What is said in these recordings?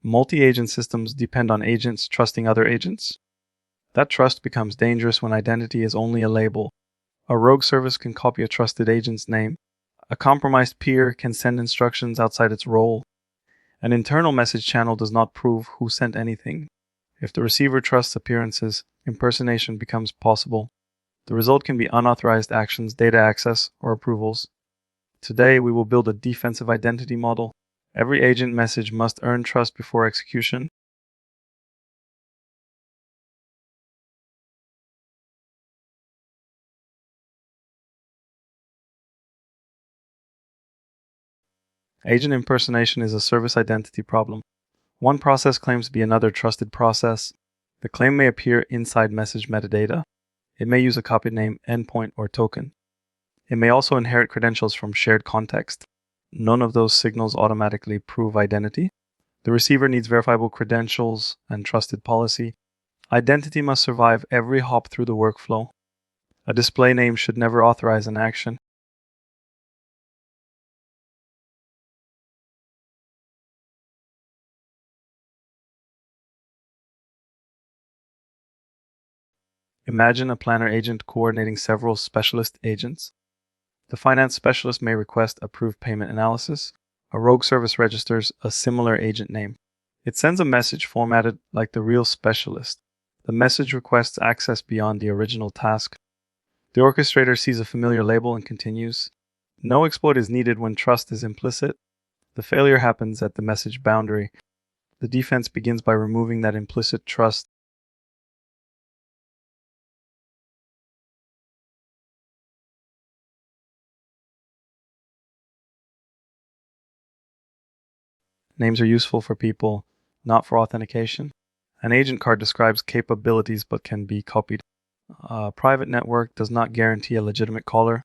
Multi-agent systems depend on agents trusting other agents. That trust becomes dangerous when identity is only a label. A rogue service can copy a trusted agent's name. A compromised peer can send instructions outside its role. An internal message channel does not prove who sent anything. If the receiver trusts appearances, impersonation becomes possible. The result can be unauthorized actions, data access, or approvals. Today, we will build a defensive identity model. Every agent message must earn trust before execution. Agent impersonation is a service identity problem. One process claims to be another trusted process. The claim may appear inside message metadata. It may use a copied name, endpoint, or token. It may also inherit credentials from shared context. None of those signals automatically prove identity. The receiver needs verifiable credentials and trusted policy. Identity must survive every hop through the workflow. A display name should never authorize an action. Imagine a planner agent coordinating several specialist agents. The finance specialist may request approved payment analysis. A rogue service registers a similar agent name. It sends a message formatted like the real specialist. The message requests access beyond the original task. The orchestrator sees a familiar label and continues. No exploit is needed when trust is implicit. The failure happens at the message boundary. The defense begins by removing that implicit trust. Names are useful for people, not for authentication. An agent card describes capabilities but can be copied. A private network does not guarantee a legitimate caller.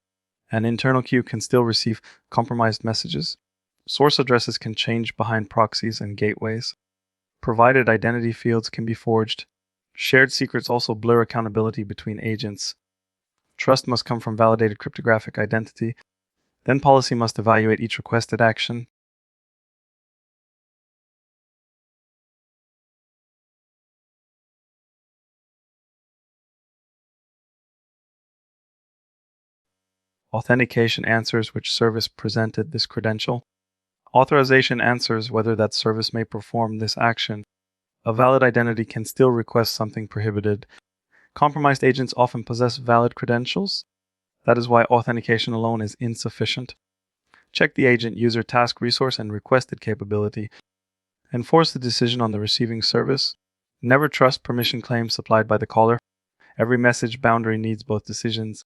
An internal queue can still receive compromised messages. Source addresses can change behind proxies and gateways. Provided identity fields can be forged. Shared secrets also blur accountability between agents. Trust must come from validated cryptographic identity. Then policy must evaluate each requested action. Authentication answers which service presented this credential. Authorization answers whether that service may perform this action. A valid identity can still request something prohibited. Compromised agents often possess valid credentials. That is why authentication alone is insufficient. Check the agent, user, task, resource, and requested capability. Enforce the decision on the receiving service. Never trust permission claims supplied by the caller. Every message boundary needs both decisions.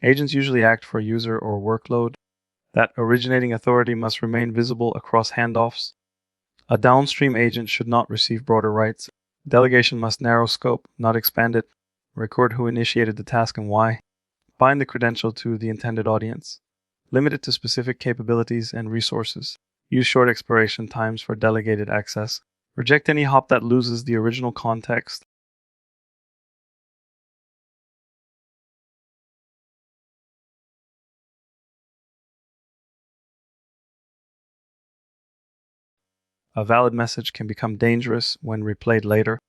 Agents usually act for a user or workload. That originating authority must remain visible across handoffs. A downstream agent should not receive broader rights. Delegation must narrow scope, not expand it. Record who initiated the task and why. Bind the credential to the intended audience. Limit it to specific capabilities and resources. Use short expiration times for delegated access. Reject any hop that loses the original context. A valid message can become dangerous when replayed later.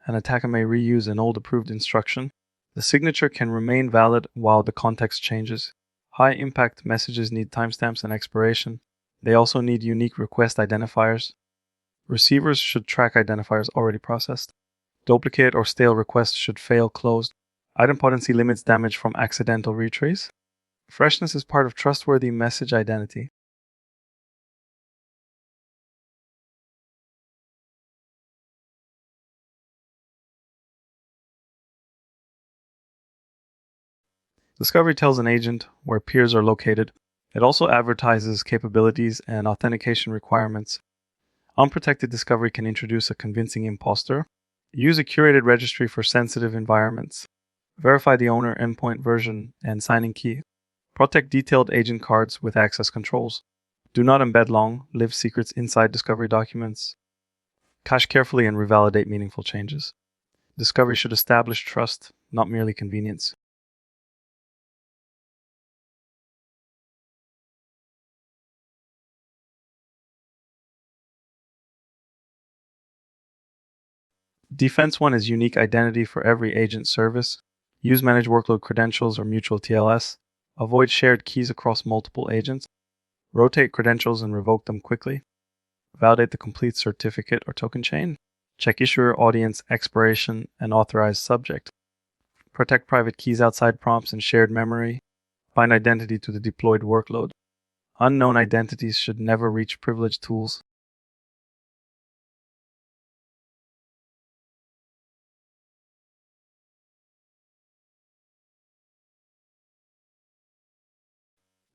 An attacker may reuse an old approved instruction. The signature can remain valid while the context changes. High-impact messages need timestamps and expiration. They also need unique request identifiers. Receivers should track identifiers already processed. Duplicate or stale requests should fail closed. Idempotency limits damage from accidental retrace. Freshness is part of trustworthy message identity. Discovery tells an agent where peers are located. It also advertises capabilities and authentication requirements. Unprotected discovery can introduce a convincing imposter. Use a curated registry for sensitive environments. Verify the owner, endpoint version, and signing key. Protect detailed agent cards with access controls. Do not embed long-lived secrets inside discovery documents. Cache carefully and revalidate meaningful changes. Discovery should establish trust, not merely convenience. Defense 1 is unique identity for every agent service. Use managed workload credentials or mutual TLS. Avoid shared keys across multiple agents. Rotate credentials and revoke them quickly. Validate the complete certificate or token chain. Check issuer, audience, expiration, and authorized subject. Protect private keys outside prompts and shared memory. Bind identity to the deployed workload. Unknown identities should never reach privileged tools.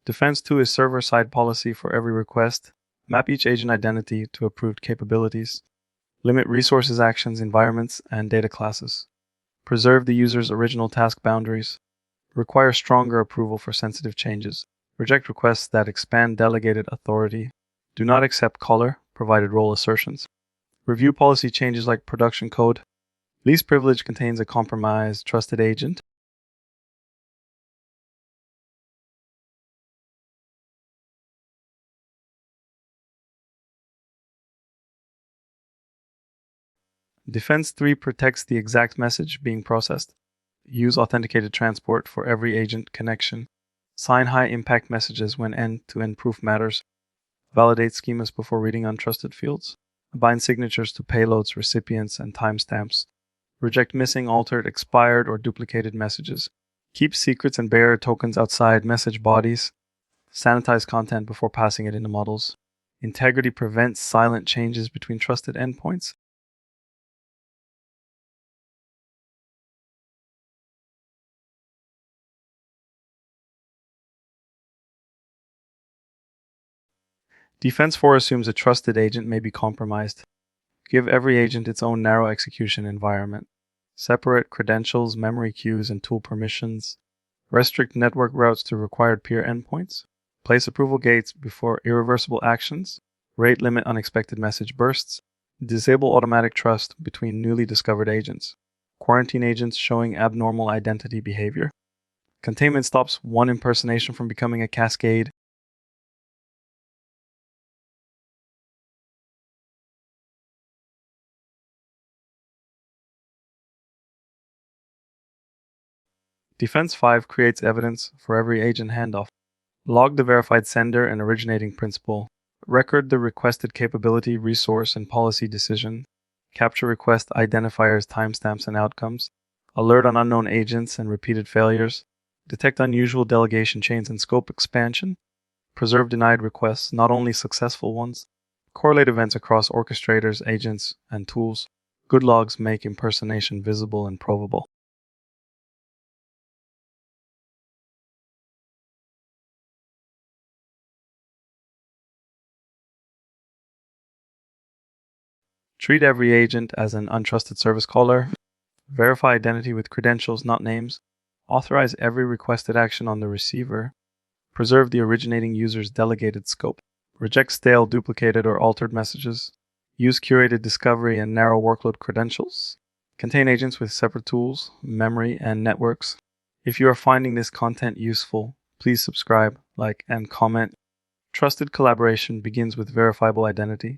Defense 2 is server-side policy for every request. Map each agent identity to approved capabilities. Limit resources, actions, environments, and data classes. Preserve the user's original task boundaries. Require stronger approval for sensitive changes. Reject requests that expand delegated authority. Do not accept caller provided role assertions. Review policy changes like production code. Least privilege contains a compromised trusted agent. Defense 3 protects the exact message being processed. Use authenticated transport for every agent connection. Sign high-impact messages when end-to-end proof matters. Validate schemas before reading untrusted fields. Bind signatures to payloads, recipients, and timestamps. Reject missing, altered, expired, or duplicated messages. Keep secrets and bearer tokens outside message bodies. Sanitize content before passing it into models. Integrity prevents silent changes between trusted endpoints. Defense 4 assumes a trusted agent may be compromised. Give every agent its own narrow execution environment. Separate credentials, memory queues, and tool permissions. Restrict network routes to required peer endpoints. Place approval gates before irreversible actions. Rate limit unexpected message bursts. Disable automatic trust between newly discovered agents. Quarantine agents showing abnormal identity behavior. Containment stops one impersonation from becoming a cascade. Defense 5 creates evidence for every agent handoff. Log the verified sender and originating principal. Record the requested capability, resource, and policy decision. Capture request identifiers, timestamps, and outcomes. Alert on unknown agents and repeated failures. Detect unusual delegation chains and scope expansion. Preserve denied requests, not only successful ones. Correlate events across orchestrators, agents, and tools. Good logs make impersonation visible and provable. Treat every agent as an untrusted service caller. Verify identity with credentials, not names. Authorize every requested action on the receiver. Preserve the originating user's delegated scope. Reject stale, duplicated, or altered messages. Use curated discovery and narrow workload credentials. Contain agents with separate tools, memory, and networks. If you are finding this content useful, please subscribe, like, and comment. Trusted collaboration begins with verifiable identity.